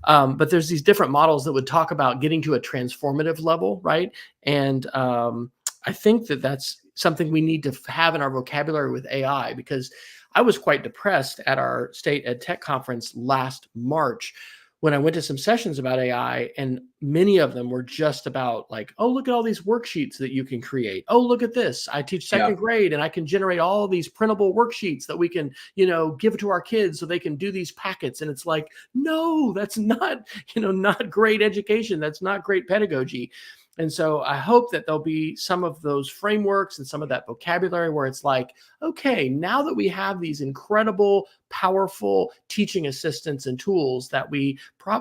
But there's these different models that would talk about getting to a transformative level, right? And I think that's something we need to have in our vocabulary with AI, because I was quite depressed at our state EdTech conference last March when I went to some sessions about AI, and many of them were just about like, oh, look at all these worksheets that you can create. Oh, look at this. I teach second grade and I can generate all these printable worksheets that we can, give to our kids so they can do these packets. And it's like, no, that's not, not great education. That's not great pedagogy. And so I hope that there'll be some of those frameworks and some of that vocabulary where it's like, okay, now that we have these incredible, powerful teaching assistants and tools that we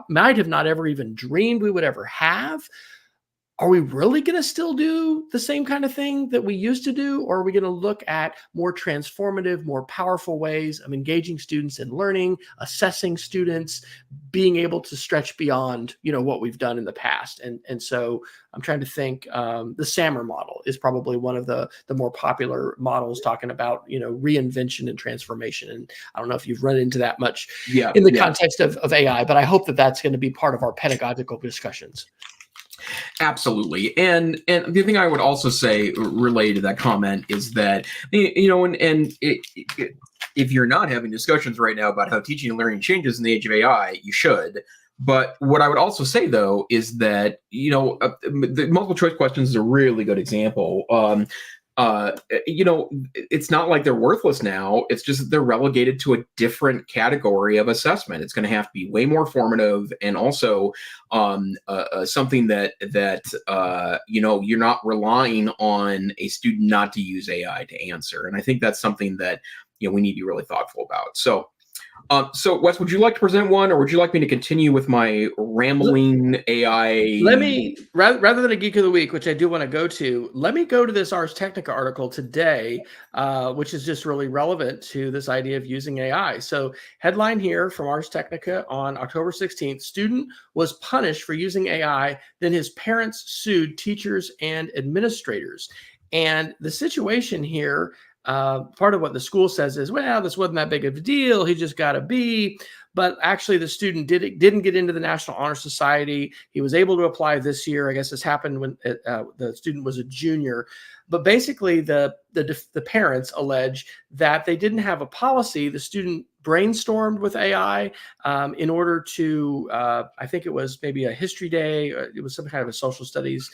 might have not ever even dreamed we would ever have, are we really going to still do the same kind of thing that we used to do? Or are we going to look at more transformative, more powerful ways of engaging students in learning, assessing students, being able to stretch beyond, what we've done in the past? And so I'm trying to think, the SAMR model is probably one of the more popular models talking about, reinvention and transformation. And I don't know if you've run into that much in the context of AI, but I hope that that's going to be part of our pedagogical discussions. Absolutely. And the thing I would also say related to that comment is that, if you're not having discussions right now about how teaching and learning changes in the age of AI, you should. But what I would also say, though, is that, the multiple choice questions is a really good example. It's not like they're worthless now. It's just that they're relegated to a different category of assessment. It's going to have to be way more formative, and also something that you're not relying on a student not to use AI to answer. And I think that's something that we need to be really thoughtful about. So Wes, would you like to present one, or would you like me to continue with my rambling AI? Let me, rather than a Geek of the Week, which I do want to go to, let me go to this Ars Technica article today, which is just really relevant to this idea of using AI. So headline here from Ars Technica on October 16th, student was punished for using AI, then his parents sued teachers and administrators. And the situation here, part of what the school says is, well, this wasn't that big of a deal. He just got a B. But actually, the student didn't get into the National Honor Society. He was able to apply this year. I guess this happened when the student was a junior. But basically, the parents allege that they didn't have a policy. The student brainstormed with AI in order to, I think it was maybe a history day. It was some kind of a social studies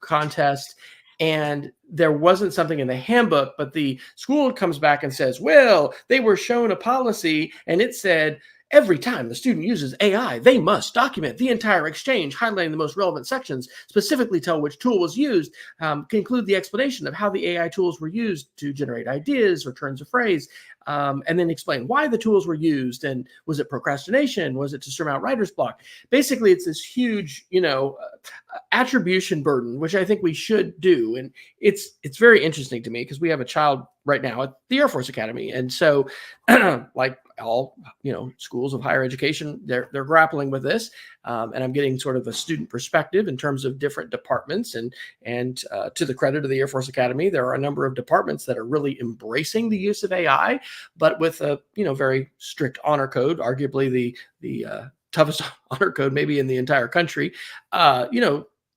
contest. And there wasn't something in the handbook, but the school comes back and says, well, they were shown a policy and it said, every time the student uses AI, they must document the entire exchange, highlighting the most relevant sections, specifically tell which tool was used, conclude the explanation of how the AI tools were used to generate ideas or turns of phrase, and then explain why the tools were used. And was it procrastination? Was it to surmount writer's block? Basically, it's this huge, attribution burden, which I think we should do. And it's very interesting to me because we have a child right now at the Air Force Academy. And so like all, schools of higher education, they're grappling with this. And I'm getting sort of a student perspective in terms of different departments. And to the credit of the Air Force Academy, there are a number of departments that are really embracing the use of AI, but with a, very strict honor code, arguably the toughest honor code maybe in the entire country.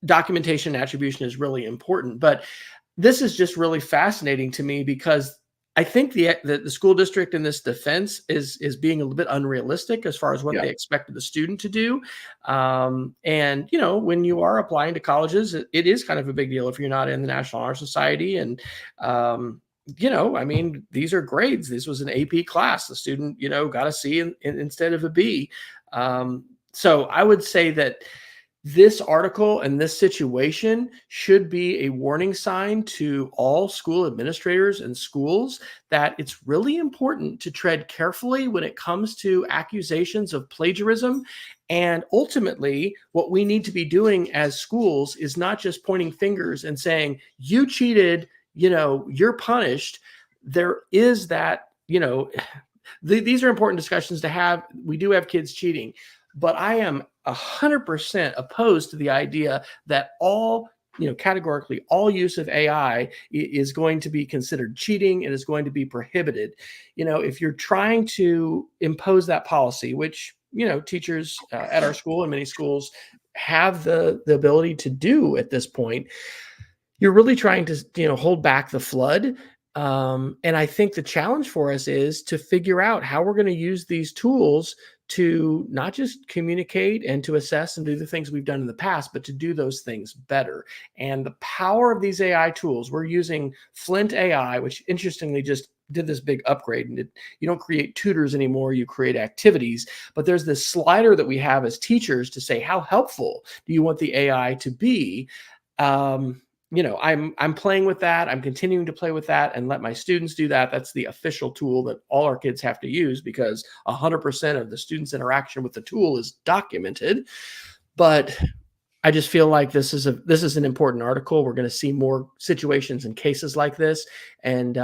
Documentation and attribution is really important. But this is just really fascinating to me because I think the school district in this defense is being a little bit unrealistic as far as what they expected the student to do. And, when you are applying to colleges, it is kind of a big deal if you're not in the National Honor Society. And, these are grades. This was an AP class. The student, got a C instead of a B. So I would say that this article and this situation should be a warning sign to all school administrators and schools that it's really important to tread carefully when it comes to accusations of plagiarism. And ultimately, what we need to be doing as schools is not just pointing fingers and saying, you cheated, you're punished. There is that, these are important discussions to have. We do have kids cheating, but I am 100% opposed to the idea that all, categorically, all use of AI is going to be considered cheating and is going to be prohibited. If you're trying to impose that policy, which, teachers at our school and many schools have the ability to do at this point, you're really trying to, hold back the flood. And I think the challenge for us is to figure out how we're going to use these tools to not just communicate and to assess and do the things we've done in the past, but to do those things better. And the power of these AI tools, we're using Flint AI, which interestingly just did this big upgrade. And you don't create tutors anymore, you create activities. But there's this slider that we have as teachers to say, how helpful do you want the AI to be? I'm playing with that. I'm continuing to play with that and let my students do that. That's the official tool that all our kids have to use because 100% of the students' interaction with the tool is documented. But I just feel like this is an important article. We're going to see more situations and cases like this, and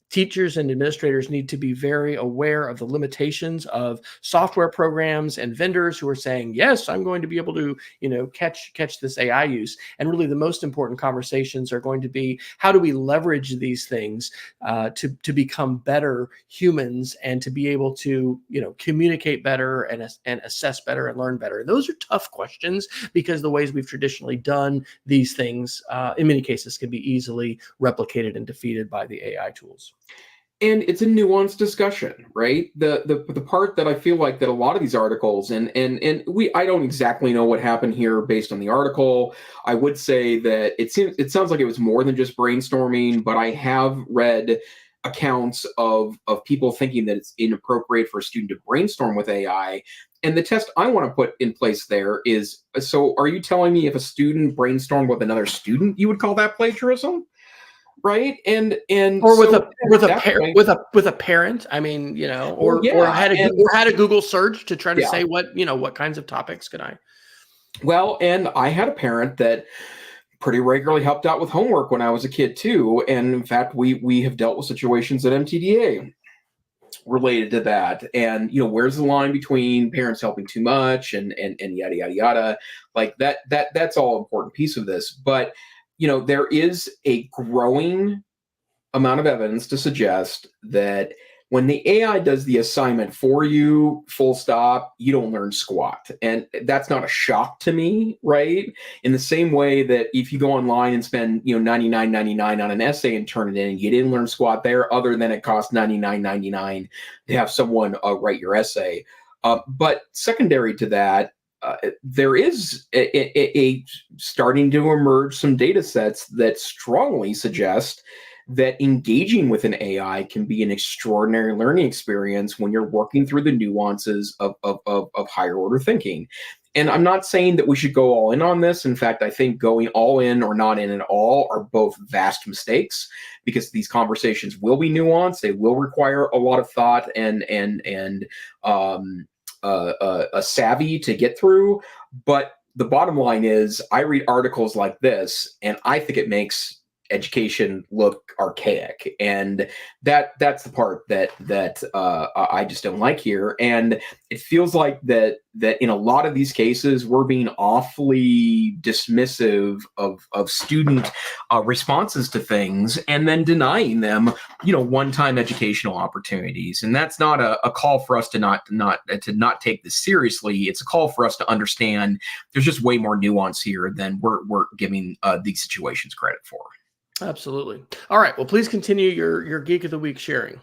teachers and administrators need to be very aware of the limitations of software programs and vendors who are saying, yes, I'm going to be able to, catch this AI use. And really the most important conversations are going to be, how do we leverage these things to become better humans and to be able to, communicate better and assess better and learn better. And those are tough questions because the ways we've traditionally done these things, in many cases, can be easily replicated and defeated by the AI tools. And it's a nuanced discussion, right? The part that I feel like that a lot of these articles and I don't exactly know what happened here based on the article. I would say that it sounds like it was more than just brainstorming, but I have read accounts of people thinking that it's inappropriate for a student to brainstorm with AI. And the test I want to put in place there is, so are you telling me if a student brainstormed with another student, you would call that plagiarism? Right. And or with so a parent, I mean, or had a Google search to try to say what kinds of topics could I? Well, and I had a parent that pretty regularly helped out with homework when I was a kid too. And in fact, we have dealt with situations at MTDA related to that. And where's the line between parents helping too much and yada yada yada, like that's all an important piece of this. But there is a growing amount of evidence to suggest that when the AI does the assignment for you, full stop, you don't learn squat. And that's not a shock to me, right? In the same way that if you go online and spend $99.99 on an essay and turn it in, you didn't learn squat there, other than it costs $99.99 to have someone write your essay. But secondary to that, there is a starting to emerge some data sets that strongly suggest that engaging with an AI can be an extraordinary learning experience when you're working through the nuances of higher order thinking. And I'm not saying that we should go all in on this. In fact, I think going all in or not in at all are both vast mistakes, because these conversations will be nuanced. They will require a lot of thought and a savvy to get through. But the bottom line is, I read articles like this and I think it makes education look archaic, and that's the part that I just don't like here. And it feels like that in a lot of these cases we're being awfully dismissive of student responses to things, and then denying them one-time educational opportunities. And that's not a call for us to not take this seriously. It's a call for us to understand there's just way more nuance here than we're giving these situations credit for. Absolutely. All right. Well, please continue your Geek of the Week sharing.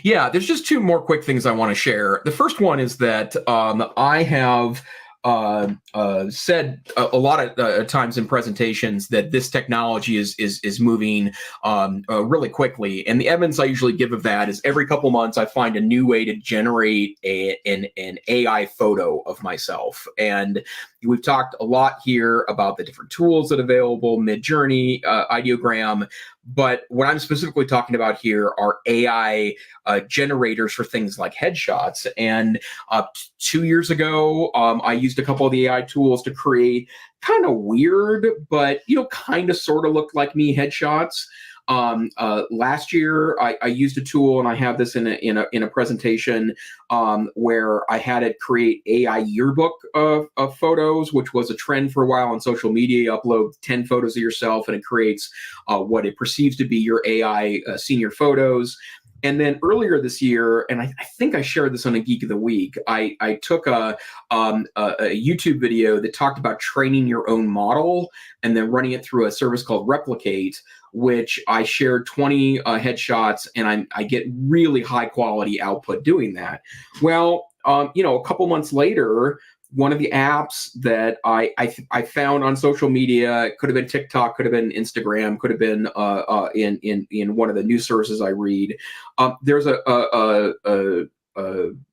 Yeah, there's just two more quick things I want to share. The first one is that I have said a lot of times in presentations that this technology is moving really quickly, and the evidence I usually give of that is every couple months I find a new way to generate an AI photo of myself. And we've talked a lot here about the different tools that are available, Midjourney, Ideogram. But what I'm specifically talking about here are AI generators for things like headshots. And 2 years ago, I used a couple of the AI tools to create kind of weird, but kind of sort of looked like me headshots. Last year, I used a tool, and I have this in a presentation where I had it create AI yearbook of photos, which was a trend for a while on social media. You upload 10 photos of yourself, and it creates what it perceives to be your AI senior photos. And then earlier this year, and I think I shared this on a Geek of the Week, I took a YouTube video that talked about training your own model and then running it through a service called Replicate, which I shared 20 headshots, and I get really high quality output doing that. Well, a couple months later, one of the apps that I found on social media, it could have been TikTok, could have been Instagram, could have been in one of the news sources I read. There's a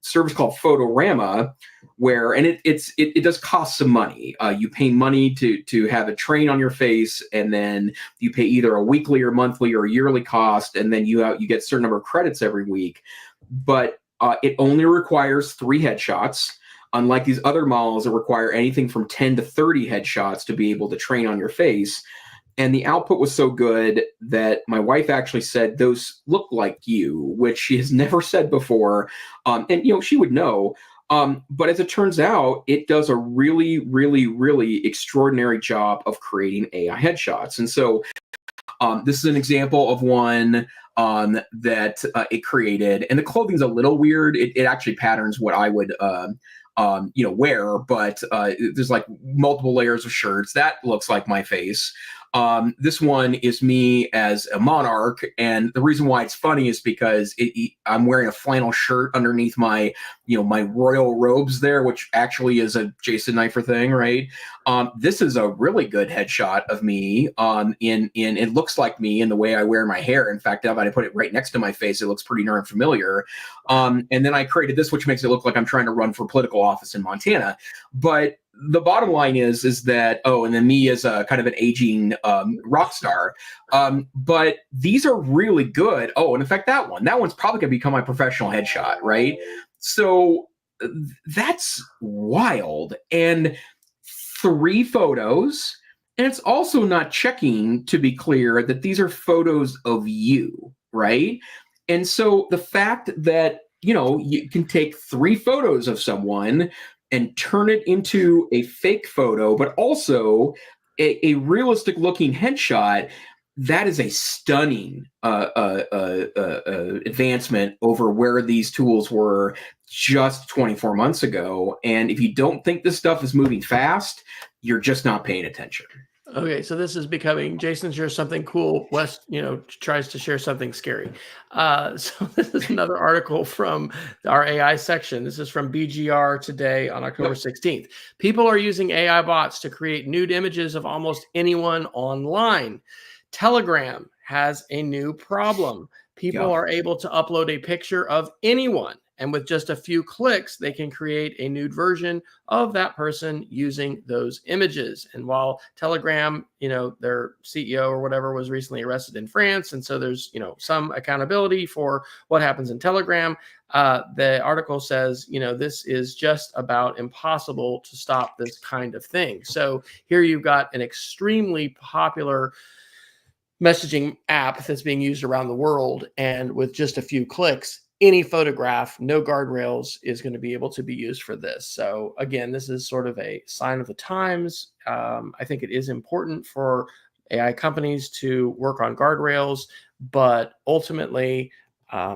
service called Photorama, where, and it does cost some money. You pay money to have it train on your face, and then you pay either a weekly or monthly or yearly cost, and then you get a certain number of credits every week. But it only requires 3 headshots. Unlike these other models that require anything from 10 to 30 headshots to be able to train on your face. And the output was so good that my wife actually said, those look like you, which she has never said before. And she would know. But as it turns out, it does a really, really, really extraordinary job of creating AI headshots. And so this is an example of one that it created. And the clothing's a little weird. It actually patterns what I would wear, but there's like multiple layers of shirts. That looks like my face. This one is me as a monarch, and the reason why it's funny is because I'm wearing a flannel shirt underneath my, my royal robes there, which actually is a Jason Neiffer thing, right? This is a really good headshot of me. It looks like me in the way I wear my hair. In fact, if I put it right next to my face, it looks pretty darn familiar. And then I created this, which makes it look like I'm trying to run for political office in Montana. But the bottom line is that, and then me as a kind of an aging rock star. But these are really good. Oh, and in fact, that one's probably going to become my professional headshot, right? So that's wild. And 3 photos. And it's also not checking, to be clear, that these are photos of you, right? And so the fact that, you can take 3 photos of someone and turn it into a fake photo, but also a realistic looking headshot, that is a stunning advancement over where these tools were just 24 months ago. And if you don't think this stuff is moving fast, you're just not paying attention. Okay, so this is becoming Jason shares something cool. Wes, tries to share something scary. So this is another article from our AI section. This is from BGR today on October 16th. People are using AI bots to create nude images of almost anyone online. Telegram has a new problem. People are able to upload a picture of anyone, and with just a few clicks, they can create a nude version of that person using those images. And while Telegram, their CEO or whatever was recently arrested in France, and so there's, some accountability for what happens in Telegram, the article says, this is just about impossible to stop this kind of thing. So here you've got an extremely popular messaging app that's being used around the world, and with just a few clicks, any photograph, no guardrails, is going to be able to be used for this. So again, this is sort of a sign of the times. I think it is important for AI companies to work on guardrails, but ultimately, I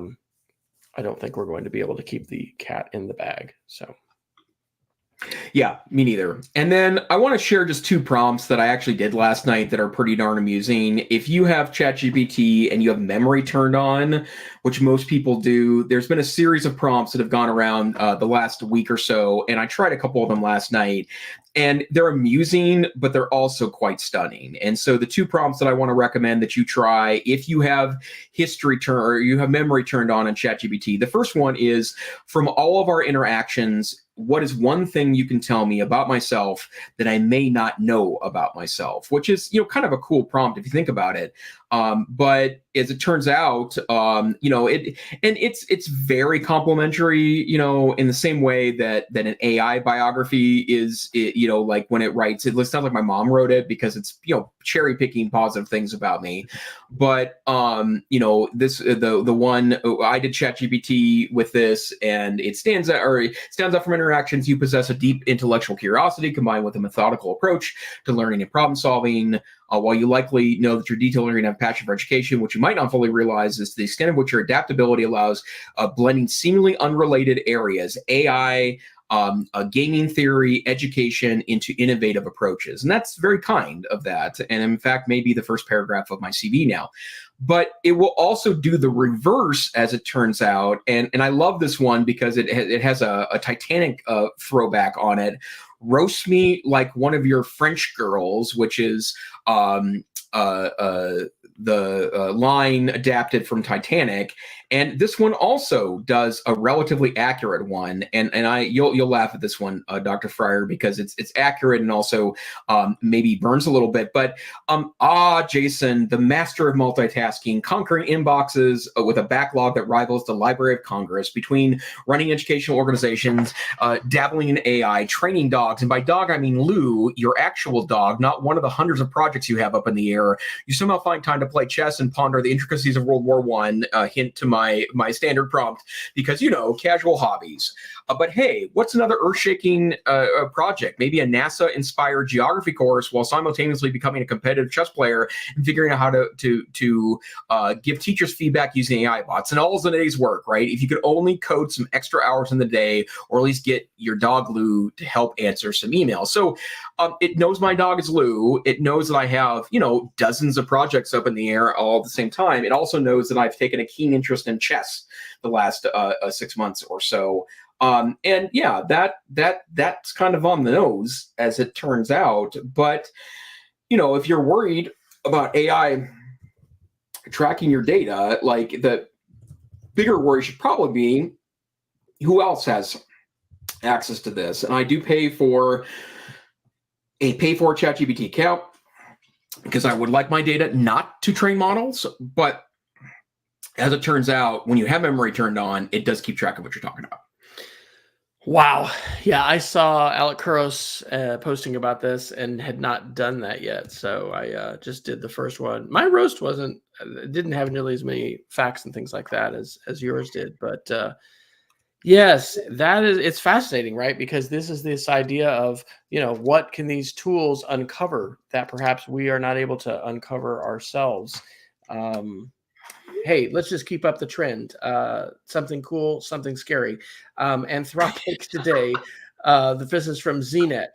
don't think we're going to be able to keep the cat in the bag. So. Yeah, me neither. And then I want to share just 2 prompts that I actually did last night that are pretty darn amusing. If you have ChatGPT and you have memory turned on, which most people do, there's been a series of prompts that have gone around the last week or so, and I tried a couple of them last night. And they're amusing, but they're also quite stunning. And so the 2 prompts that I want to recommend that you try if you have or you have memory turned on in ChatGPT. The first one is, from all of our interactions, what is one thing you can tell me about myself that I may not know about myself? Which is, kind of a cool prompt if you think about it. But as it turns out, it's very complimentary, in the same way that an AI biography is, like when it writes, it sounds like my mom wrote it because it's, cherry picking positive things about me. But, the one I did ChatGPT with this, and it stands out from interactions. You possess a deep intellectual curiosity combined with a methodical approach to learning and problem solving. While you likely know that your detailed learning have passion for education. What you might not fully realize is the extent of which your adaptability allows blending seemingly unrelated areas, AI, gaming theory, education, into innovative approaches. And that's very kind of that. And in fact, maybe the first paragraph of my CV now. But it will also do the reverse, as it turns out. And I love this one because it has a Titanic throwback on it. Roast me like one of your French girls, which is the line adapted from Titanic. And this one also does a relatively accurate one. And you'll laugh at this one, Dr. Fryer, because it's accurate and also maybe burns a little bit. But Jason, the master of multitasking, conquering inboxes with a backlog that rivals the Library of Congress, between running educational organizations, dabbling in AI, training dogs. And by dog, I mean Lou, your actual dog, not one of the hundreds of projects you have up in the air. You somehow find time to play chess and ponder the intricacies of World War I. Hint to my standard prompt, because, casual hobbies. But hey, what's another earth-shaking project? Maybe a NASA-inspired geography course while simultaneously becoming a competitive chess player and figuring out how to give teachers feedback using AI bots. And all is a day's work, right? If you could only code some extra hours in the day, or at least get your dog Lou to help answer some emails. So it knows my dog is Lou. It knows that I have, dozens of projects up in the air all at the same time. It also knows that I've taken a keen interest in chess the last 6 months or so. And yeah, that's kind of on the nose, as it turns out. But, if you're worried about AI tracking your data, like, the bigger worry should probably be who else has access to this. And I do pay for ChatGPT account because I would like my data not to train models. But as it turns out, when you have memory turned on, it does keep track of what you're talking about. Wow. Yeah, I saw Alec Kuros posting about this and had not done that yet. So I just did the first one. My roast didn't have nearly as many facts and things like that as yours did. But yes, it's fascinating, right? Because this is this idea of, what can these tools uncover that perhaps we are not able to uncover ourselves? Hey, let's just keep up the trend. Something cool, something scary. Anthropic today, this is from ZNet,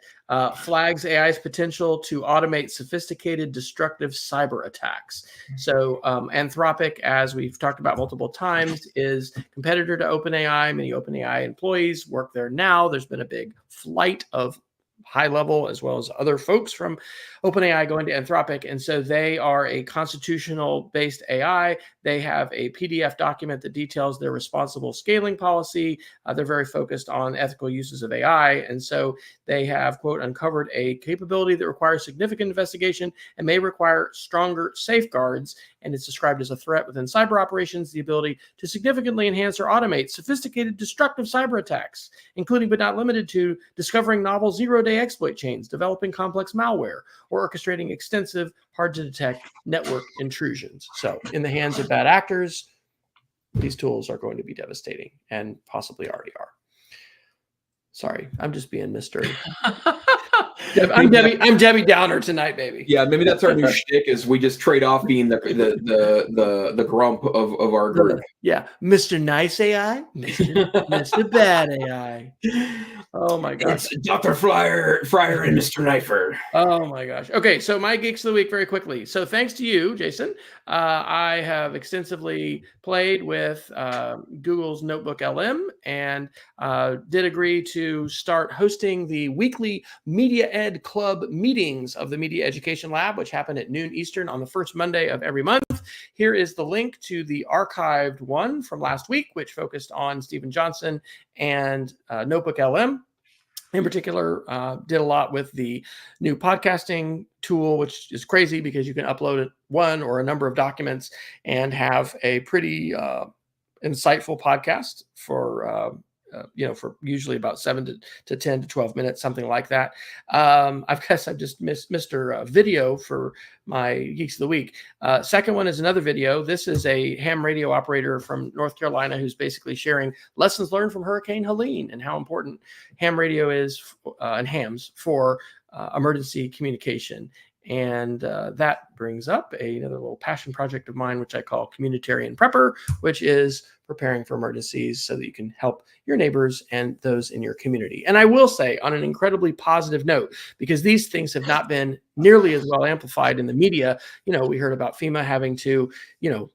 flags AI's potential to automate sophisticated, destructive cyber attacks. So Anthropic, as we've talked about multiple times, is competitor to OpenAI. Many OpenAI employees work there now. There's been a big flight of high level as well as other folks from OpenAI going to Anthropic. And so they are a constitutional based AI. They have a PDF document that details their responsible scaling policy. They're very focused on ethical uses of AI. And so they have, quote, uncovered a capability that requires significant investigation and may require stronger safeguards. And it's described as a threat within cyber operations, the ability to significantly enhance or automate sophisticated destructive cyber attacks, including but not limited to discovering novel zero-day exploit chains, developing complex malware, or orchestrating extensive, hard-to-detect network intrusions. So in the hands of bad actors, these tools are going to be devastating and possibly already are. Sorry, I'm just being Mr. I'm Debbie Downer tonight, baby. Yeah, maybe that's our new shtick, is we just trade off being the grump of our group. Yeah, Mr. Nice AI, Mr. Bad AI. Oh my gosh. It's Dr. Fryer and Mr. Neiffer. Oh my gosh. Okay, so my geeks of the week very quickly. So thanks to you, Jason, I have extensively played with Google's Notebook LM and did agree to start hosting the weekly Media Ed Club meetings of the Media Education Lab, which happen at noon Eastern on the first Monday of every month. Here is the link to the archived one from last week, which focused on Stephen Johnson and Notebook LM. In particular, did a lot with the new podcasting tool, which is crazy because you can upload one or a number of documents and have a pretty insightful podcast for for usually about 7 to 10 to 12 minutes, something like that. I guess I've just missed Mr. Video for my Geeks of the Week. Second one is another video. This is a ham radio operator from North Carolina who's basically sharing lessons learned from Hurricane Helene and how important ham radio is and hams for emergency communication. And that brings up another little passion project of mine, which I call Communitarian Prepper, which is preparing for emergencies so that you can help your neighbors and those in your community. And I will say, on an incredibly positive note, because these things have not been nearly as well amplified in the media. We heard about FEMA having to,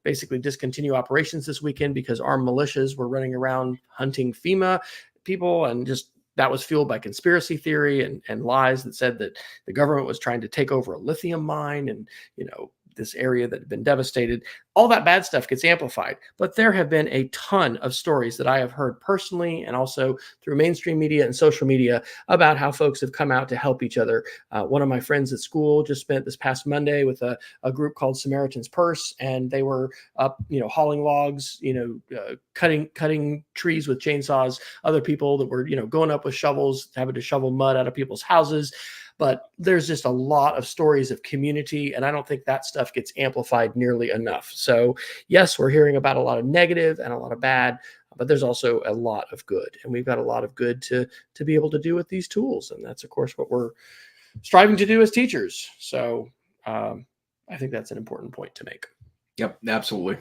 basically discontinue operations this weekend because armed militias were running around hunting FEMA people, and just that was fueled by conspiracy theory and lies that said that the government was trying to take over a lithium mine and, this area that had been devastated. All that bad stuff gets amplified. But there have been a ton of stories that I have heard personally and also through mainstream media and social media about how folks have come out to help each other. One of my friends at school just spent this past Monday with a group called Samaritan's Purse, and they were up, hauling logs, cutting trees with chainsaws. Other people that were, going up with shovels, having to shovel mud out of people's houses. But there's just a lot of stories of community, and I don't think that stuff gets amplified nearly enough. So yes, we're hearing about a lot of negative and a lot of bad, but there's also a lot of good, and we've got a lot of good to be able to do with these tools. And that's, of course, what we're striving to do as teachers. So I think that's an important point to make. Yep, absolutely.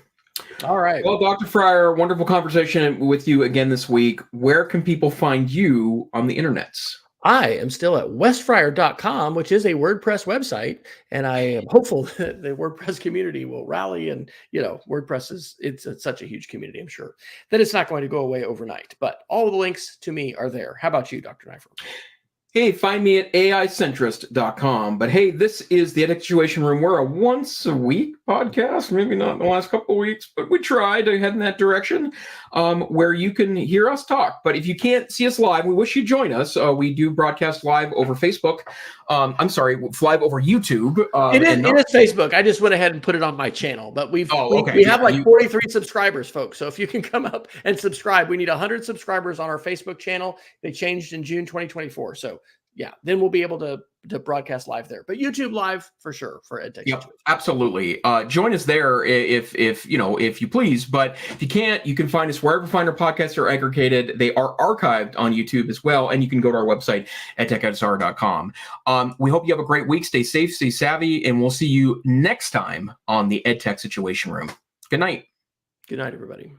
All right. Well, Dr. Fryer, wonderful conversation with you again this week. Where can people find you on the internets? I am still at westfryer.com, which is a WordPress website, and I am hopeful that the WordPress community will rally. And, WordPress it's such a huge community, I'm sure, that it's not going to go away overnight. But all of the links to me are there. How about you, Dr. Neiffer? Hey, find me at aicentrist.com. But hey, this is the EdTech Situation Room. We're a once-a-week podcast, maybe not in the last couple of weeks, but we try to head in that direction, where you can hear us talk. But if you can't see us live, we wish you'd join us. We do broadcast live over Facebook. Live over YouTube. It is Facebook. I just went ahead and put it on my channel. But we have like 43 subscribers, folks. So if you can come up and subscribe, we need 100 subscribers on our Facebook channel. They changed in June 2024. So yeah, then we'll be able to broadcast live there. But YouTube live for sure for EdTech. Yep, absolutely. Join us there if you please. But if you can't, you can find us wherever fine our podcasts are aggregated. They are archived on YouTube as well, and you can go to our website at edtechadsr.com. We hope you have a great week. Stay safe, stay savvy, and we'll see you next time on the EdTech Situation Room. Good night. Good night, everybody.